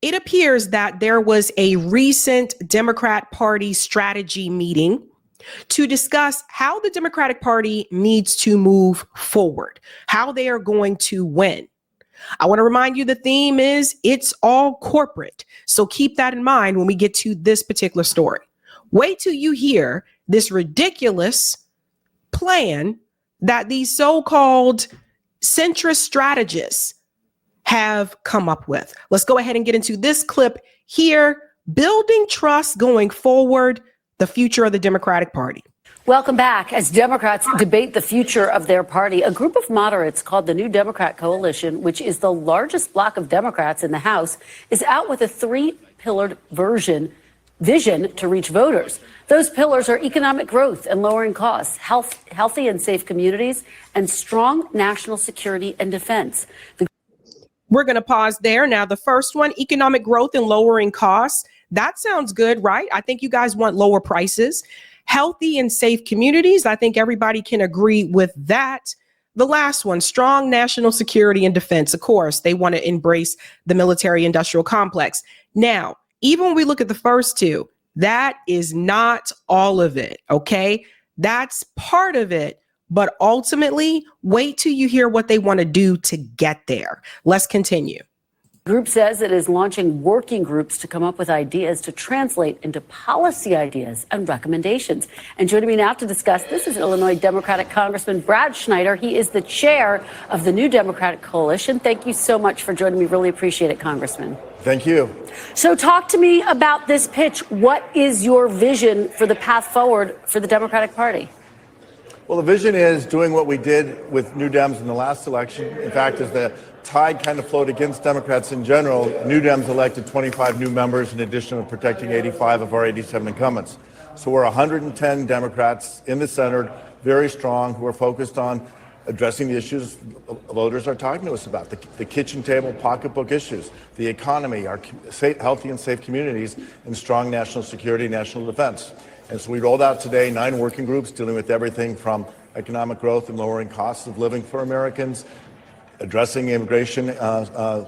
It appears that there was a recent Democrat Party strategy meeting to discuss how the Democratic Party needs to move forward, how they are going to win. I want to remind you the theme is it's all corporate. So keep that in mind when we get to this particular story. Wait till you hear this ridiculous plan that these so-called centrist strategists have come up with. Let's go ahead and get into this clip here. Building trust going forward, the future of the Democratic Party. Welcome back. As Democrats debate the future of their party, a group of moderates called the New Democrat Coalition, which is the largest bloc of Democrats in the House, is out with a three-pillared vision to reach voters. Those pillars are economic growth and lowering costs, healthy and safe communities, and strong national security and defense. We're going to pause there. Now, the first one, economic growth and lowering costs. That sounds good, right? I think you guys want lower prices. Healthy and safe communities. I think everybody can agree with that. The last one, strong national security and defense. Of course, they want to embrace the military industrial complex. Now, even when we look at the first two, that is not all of it, okay? That's part of it. But ultimately, wait till you hear what they want to do to get there. Let's continue. The group says it is launching working groups to come up with ideas to translate into policy ideas and recommendations. And joining me now to discuss this is Illinois Democratic Congressman Brad Schneider. He is the chair of the New Democratic Coalition. Thank you so much for joining me. Really appreciate it, Congressman. Thank you. So talk to me about this pitch. What is your vision for the path forward for the Democratic Party? Well, the vision is doing what we did with New Dems in the last election. In fact, as the tide kind of flowed against Democrats in general, New Dems elected 25 new members in addition to protecting 85 of our 87 incumbents. So we're 110 Democrats in the Senate, very strong, who are focused on addressing the issues voters are talking to us about, the kitchen table pocketbook issues, the economy, our healthy and safe communities, and strong national security, national defense. And so we rolled out today 9 working groups dealing with everything from economic growth and lowering costs of living for Americans, addressing immigration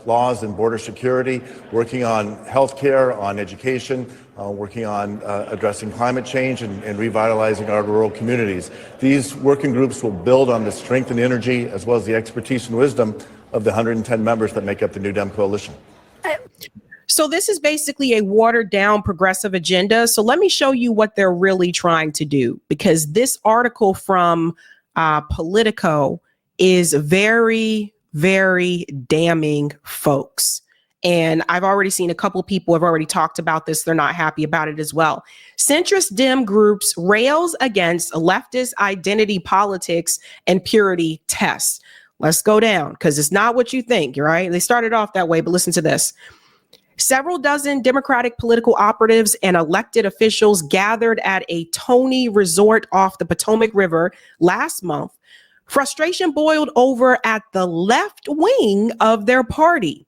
laws and border security, working on health care, on education, working on addressing climate change and revitalizing our rural communities. These working groups will build on the strength and energy as well as the expertise and wisdom of the 110 members that make up the New Dem Coalition. So this is basically a watered down progressive agenda. So let me show you what they're really trying to do, because this article from Politico is very, very damning, folks. And I've already seen a couple of people have already talked about this. They're not happy about it as well. Centrist Dem groups rails against leftist identity politics and purity tests. Let's go down, because it's not what you think, right? They started off that way, but listen to this. Several dozen Democratic political operatives and elected officials gathered at a Tony resort off the Potomac River last month. Frustration boiled over at the left wing of their party.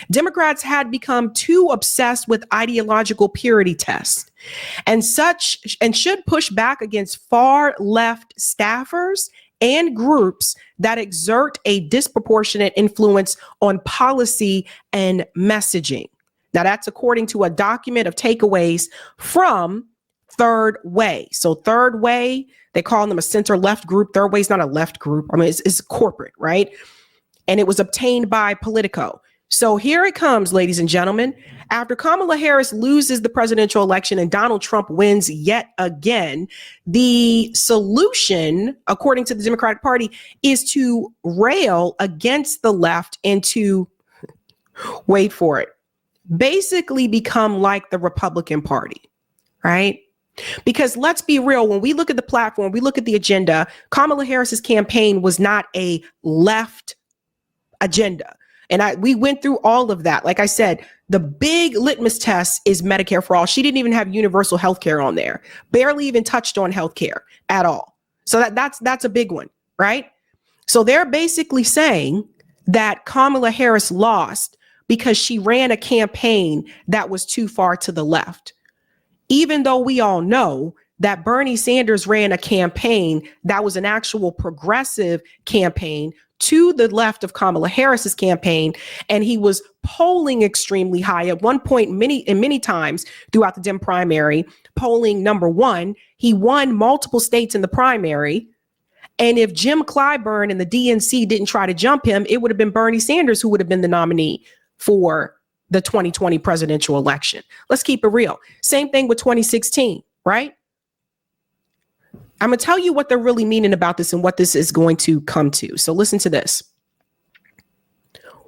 Democrats had become too obsessed with ideological purity tests and should push back against far left staffers and groups that exert a disproportionate influence on policy and messaging. Now, that's according to a document of takeaways from Third Way. So Third Way, they call them a center left group. Third Way is not a left group. I mean, it's corporate, right? And it was obtained by Politico. So here it comes, ladies and gentlemen. After Kamala Harris loses the presidential election and Donald Trump wins yet again, the solution, according to the Democratic Party, is to rail against the left and to, wait for it, basically become like the Republican Party, right? Because let's be real, when we look at the platform, we look at the agenda, Kamala Harris's campaign was not a left agenda. And we went through all of that. Like I said, the big litmus test is Medicare for all. She didn't even have universal health care on there, barely even touched on health care at all. So that's a big one, right? So they're basically saying that Kamala Harris lost because she ran a campaign that was too far to the left. Even though we all know that Bernie Sanders ran a campaign that was an actual progressive campaign to the left of Kamala Harris's campaign, and he was polling extremely high at one point, many times throughout the Dem primary, polling number one. He won multiple states in the primary. And if Jim Clyburn and the DNC didn't try to jump him, it would have been Bernie Sanders who would have been the nominee for the 2020 presidential election. Let's keep it real. Same thing with 2016, right? I'm going to tell you what they're really meaning about this and what this is going to come to. So listen to this.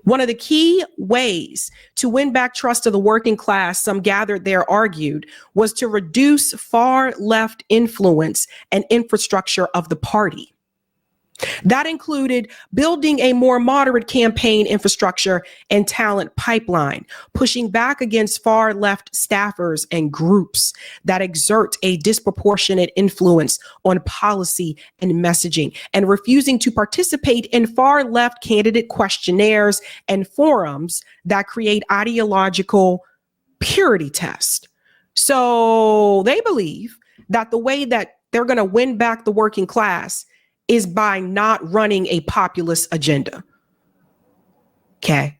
One of the key ways to win back trust of the working class, some gathered there argued, was to reduce far left influence and infrastructure of the party. That included building a more moderate campaign infrastructure and talent pipeline, pushing back against far left staffers and groups that exert a disproportionate influence on policy and messaging, and refusing to participate in far left candidate questionnaires and forums that create ideological purity tests. So they believe that the way that they're going to win back the working class is by not running a populist agenda. Okay.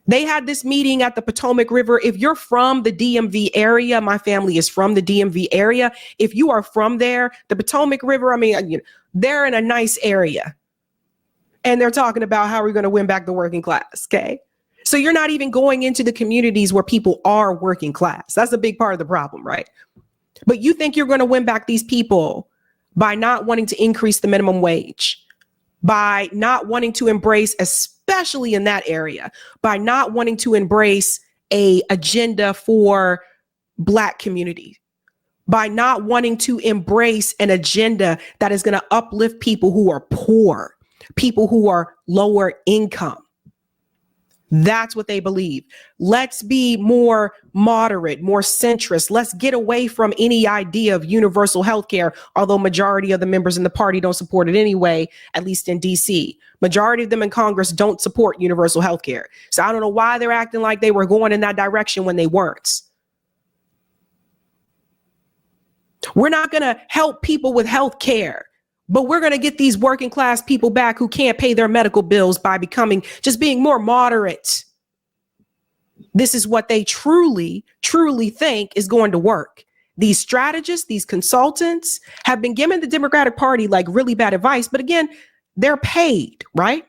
They had this meeting at the Potomac River. If you're from the DMV area, my family is from the DMV area. If you are from there, the Potomac River, I mean, they're in a nice area. And they're talking about how we're going to win back the working class. Okay. So you're not even going into the communities where people are working class. That's a big part of the problem, right? But you think you're going to win back these people by not wanting to increase the minimum wage, by not wanting to embrace, especially in that area, by not wanting to embrace a agenda for Black community, by not wanting to embrace an agenda that is going to uplift people who are poor, people who are lower income. That's what they believe. Let's be more moderate, more centrist. Let's get away from any idea of universal health care, although majority of the members in the party don't support it anyway, at least in DC. Majority of them in Congress don't support universal health care. So I don't know why they're acting like they were going in that direction when they weren't. We're not going to help people with health care, but we're going to get these working class people back who can't pay their medical bills by just being more moderate. This is what they truly think is going to work. These strategists, these consultants have been giving the Democratic Party like really bad advice, but again, they're paid, right?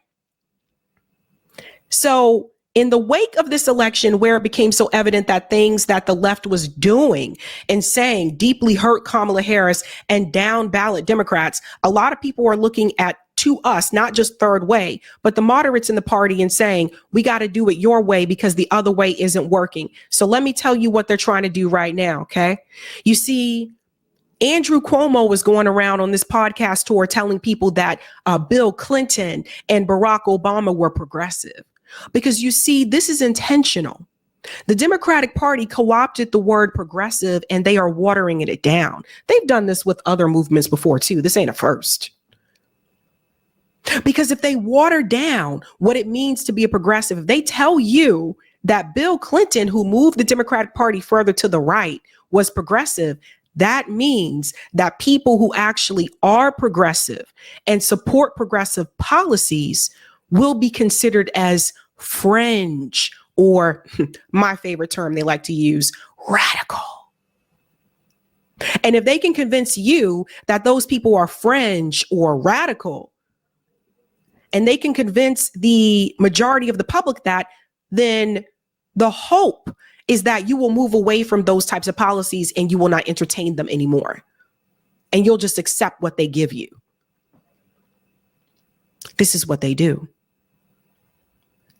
So in the wake of this election, where it became so evident that things that the left was doing and saying deeply hurt Kamala Harris and down ballot Democrats, a lot of people are looking to us, not just third way, but the moderates in the party, and saying, we got to do it your way because the other way isn't working. So let me tell you what they're trying to do right now. Okay. You see, Andrew Cuomo was going around on this podcast tour telling people that Bill Clinton and Barack Obama were progressive. Because you see, this is intentional. The Democratic Party co-opted the word progressive and they are watering it down. They've done this with other movements before too. This ain't a first. Because if they water down what it means to be a progressive, if they tell you that Bill Clinton, who moved the Democratic Party further to the right, was progressive, that means that people who actually are progressive and support progressive policies will be considered as fringe, or my favorite term they like to use, radical. And if they can convince you that those people are fringe or radical, and they can convince the majority of the public that, then the hope is that you will move away from those types of policies and you will not entertain them anymore. And you'll just accept what they give you. This is what they do.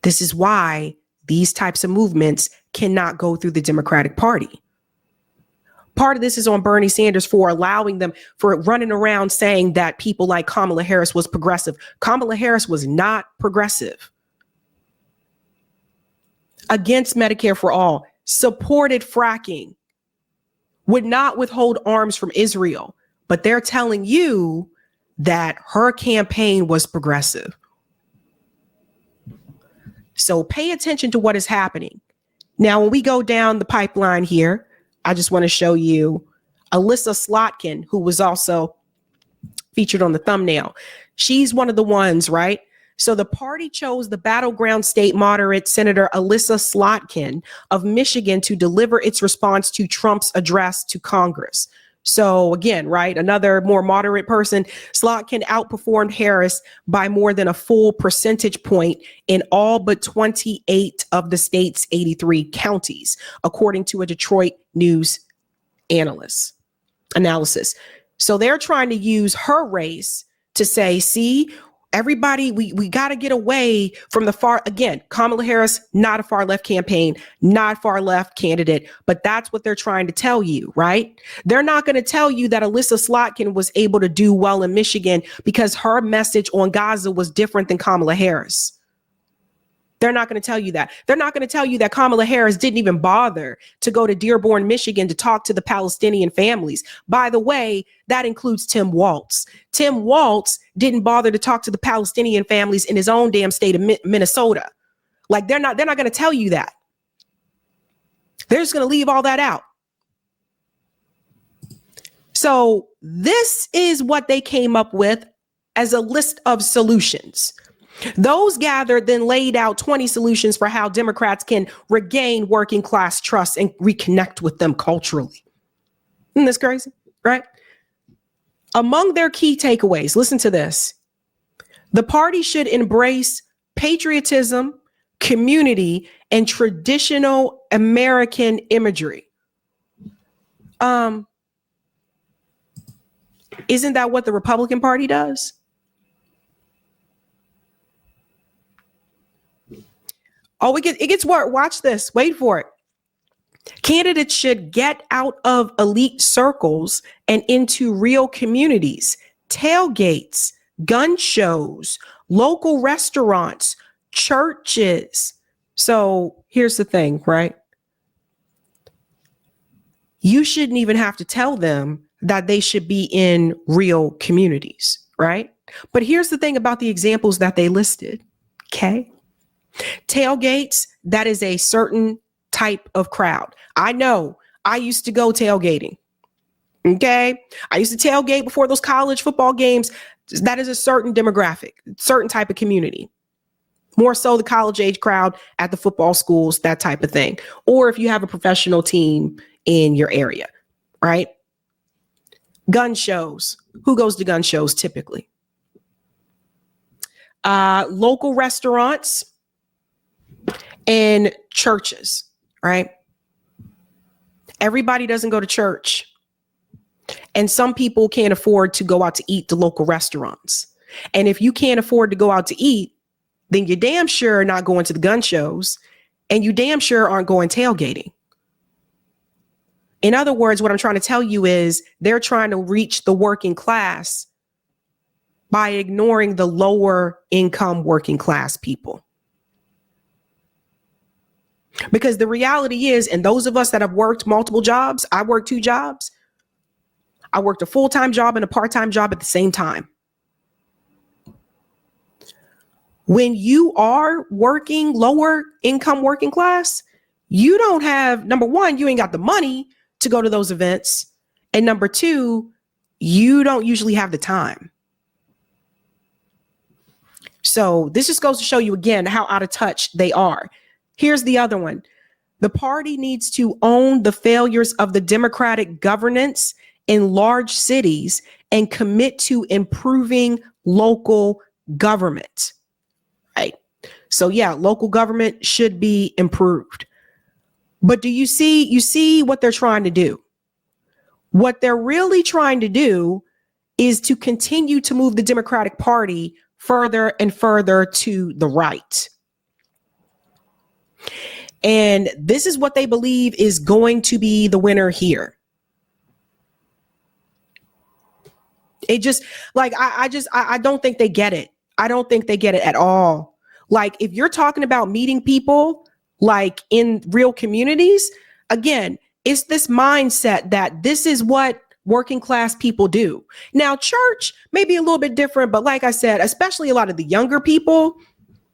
This is why these types of movements cannot go through the Democratic Party. Part of this is on Bernie Sanders for allowing them, for running around saying that people like Kamala Harris was progressive. Kamala Harris was not progressive. Against Medicare for all, supported fracking, would not withhold arms from Israel, but they're telling you that her campaign was progressive. So pay attention to what is happening. Now, when we go down the pipeline here, I just want to show you Alyssa Slotkin, who was also featured on the thumbnail. She's one of the ones, right, So the party chose the battleground state moderate Senator Alyssa Slotkin of Michigan to deliver its response to Trump's address to Congress. So again, right, another more moderate person. Slotkin outperformed Harris by more than a full percentage point in all but 28 of the state's 83 counties, according to a Detroit News analysis. So they're trying to use her race to say, see, everybody, we got to get away from the far, again, Kamala Harris, not a far left campaign, not far left candidate, but that's what they're trying to tell you, right? They're not going to tell you that Alyssa Slotkin was able to do well in Michigan because her message on Gaza was different than Kamala Harris. They're not going to tell you that. They're not going to tell you that Kamala Harris didn't even bother to go to Dearborn, Michigan to talk to the Palestinian families. By the way, that includes Tim Walz. Tim Walz didn't bother to talk to the Palestinian families in his own damn state of Minnesota. Like they're not going to tell you that. They're just going to leave all that out. So this is what they came up with as a list of solutions. Those gathered then laid out 20 solutions for how Democrats can regain working class trust and reconnect with them culturally. Isn't this crazy, right? Among their key takeaways, listen to this. The party should embrace patriotism, community, and traditional American imagery. Isn't that what the Republican Party does? Oh, it gets worse. Watch this. Wait for it. Candidates should get out of elite circles and into real communities, tailgates, gun shows, local restaurants, churches. So here's the thing, right? You shouldn't even have to tell them that they should be in real communities, right? But here's the thing about the examples that they listed, okay? Tailgates, that is a certain type of crowd. I know I used to go tailgating. Okay. I used to tailgate before those college football games. That is a certain demographic, certain type of community. More so the college age crowd at the football schools, that type of thing. Or if you have a professional team in your area, right? Gun shows. Who goes to gun shows typically? Local restaurants and churches, right? Everybody doesn't go to church. And some people can't afford to go out to eat to local restaurants. And if you can't afford to go out to eat, then you're damn sure not going to the gun shows, and you damn sure aren't going tailgating. In other words, what I'm trying to tell you is they're trying to reach the working class by ignoring the lower income working class people. Because the reality is, and those of us that have worked multiple jobs, I worked 2 jobs. I worked a full-time job and a part-time job at the same time. When you are working lower income working class, you don't have, number one, you ain't got the money to go to those events. And number 2, you don't usually have the time. So this just goes to show you again how out of touch they are. Here's the other one. The party needs to own the failures of the Democratic governance in large cities and commit to improving local government. Right? So yeah, local government should be improved. But do you see what they're trying to do? What they're really trying to do is to continue to move the Democratic Party further and further to the right. And this is what they believe is going to be the winner here. It just like, I don't think they get it. I don't think they get it at all. Like if you're talking about meeting people like in real communities, again, it's this mindset that this is what working class people do. Now, church may be a little bit different, but like I said, especially a lot of the younger people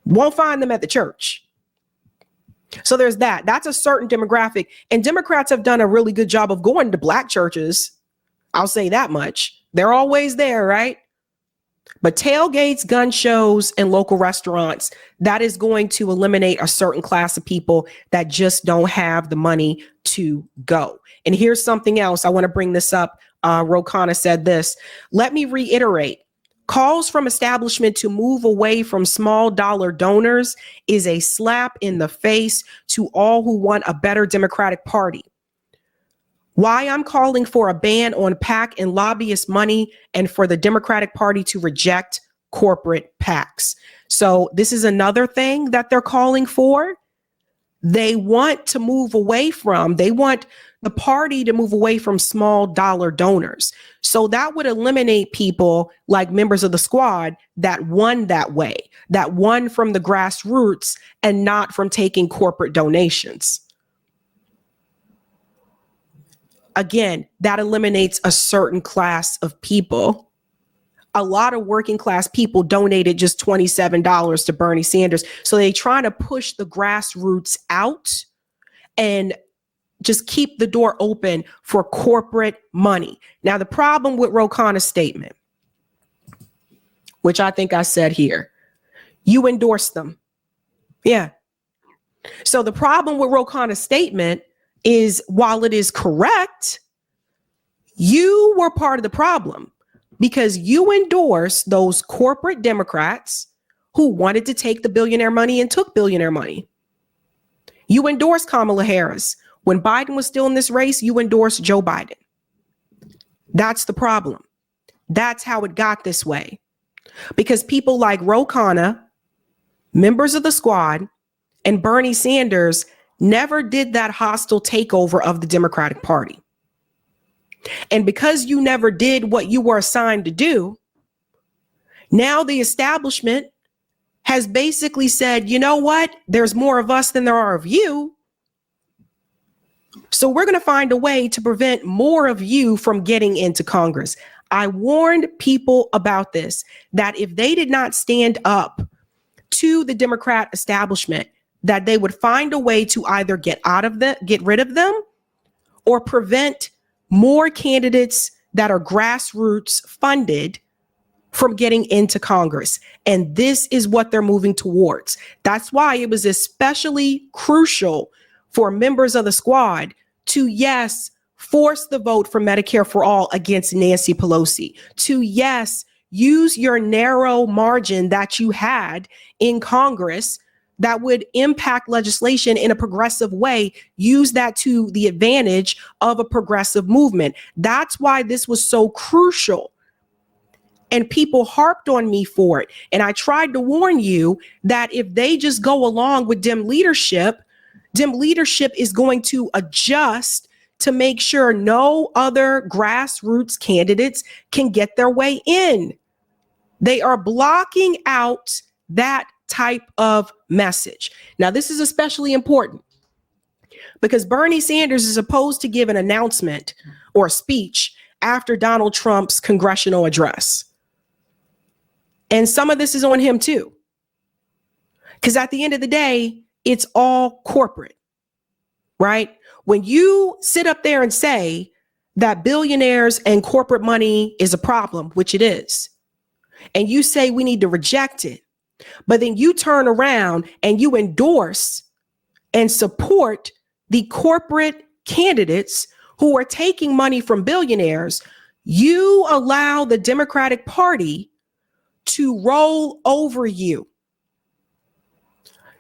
won't find them at the church. So there's that. That's a certain demographic. And Democrats have done a really good job of going to Black churches. I'll say that much. They're always there, right? But tailgates, gun shows, and local restaurants, that is going to eliminate a certain class of people that just don't have the money to go. And here's something else. I want to bring this up. Ro Khanna said this. Let me reiterate. Calls from establishment to move away from small dollar donors is a slap in the face to all who want a better Democratic Party. Why I'm calling for a ban on PAC and lobbyist money and for the Democratic Party to reject corporate PACs. So this is another thing that they're calling for. They want to move away from, they want the party to move away from small dollar donors. So that would eliminate people like members of the squad that won that way, that won from the grassroots and not from taking corporate donations. Again, that eliminates a certain class of people. A lot of working class people donated just $27 to Bernie Sanders. So they try to push the grassroots out and just keep the door open for corporate money. Now, the problem with Ro Khanna's statement, which I think I said here, you endorsed them. Yeah. So the problem with Ro Khanna's statement is, while it is correct, you were part of the problem because you endorsed those corporate Democrats who wanted to take the billionaire money and took billionaire money. You endorsed Kamala Harris. When Biden was still in this race, you endorsed Joe Biden. That's the problem. That's how it got this way. Because people like Ro Khanna, members of the squad, and Bernie Sanders never did that hostile takeover of the Democratic Party. And because you never did what you were assigned to do, now the establishment has basically said, you know what? There's more of us than there are of you. So we're going to find a way to prevent more of you from getting into Congress. I warned people about this, that if they did not stand up to the Democrat establishment, that they would find a way to either get rid of them or prevent more candidates that are grassroots funded from getting into Congress. And this is what they're moving towards. That's why it was especially crucial for members of the squad to, yes, force the vote for Medicare for all against Nancy Pelosi, to, yes, use your narrow margin that you had in Congress that would impact legislation in a progressive way, use that to the advantage of a progressive movement. That's why this was so crucial. And people harped on me for it. And I tried to warn you that if they just go along with Dem leadership is going to adjust to make sure no other grassroots candidates can get their way in. They are blocking out that type of message. Now, this is especially important because Bernie Sanders is supposed to give an announcement or a speech after Donald Trump's congressional address. And some of this is on him too. Because at the end of the day, it's all corporate, right? When you sit up there and say that billionaires and corporate money is a problem, which it is, and you say we need to reject it, but then you turn around and you endorse and support the corporate candidates who are taking money from billionaires, you allow the Democratic Party to roll over you.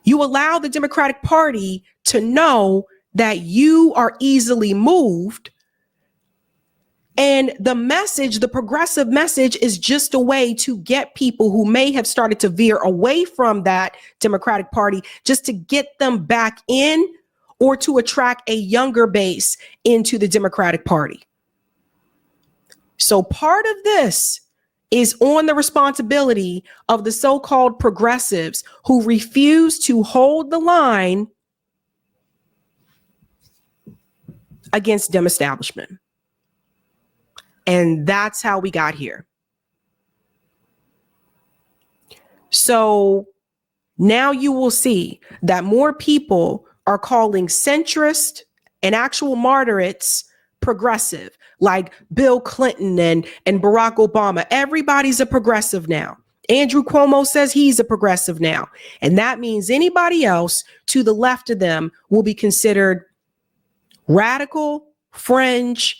You allow the Democratic Party to know that you are easily moved. And the message, the progressive message, is just a way to get people who may have started to veer away from that Democratic Party, just to get them back in or to attract a younger base into the Democratic Party. So part of this is on the responsibility of the so-called progressives who refuse to hold the line against Dem establishment. And that's how we got here. So now you will see that more people are calling centrist and actual moderates progressive, like Bill Clinton and Barack Obama. Everybody's a progressive now. Andrew Cuomo says he's a progressive now. And that means anybody else to the left of them will be considered radical, fringe,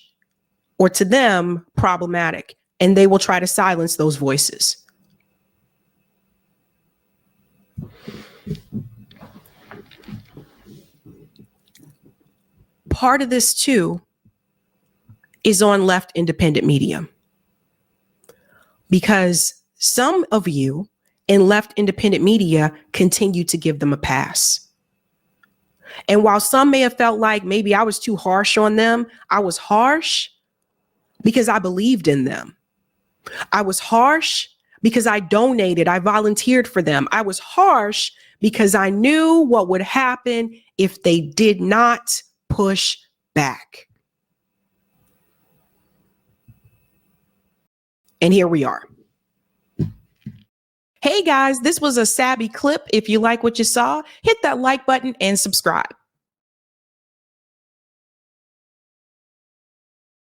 or to them, problematic. And they will try to silence those voices. Part of this, too, is on left independent media. Because some of you in left independent media continue to give them a pass. And while some may have felt like maybe I was too harsh on them, I was harsh because I believed in them. I was harsh because I donated, I volunteered for them. I was harsh because I knew what would happen if they did not push back. And here we are. Hey guys, this was a Sabby clip. If you like what you saw, hit that like button and subscribe.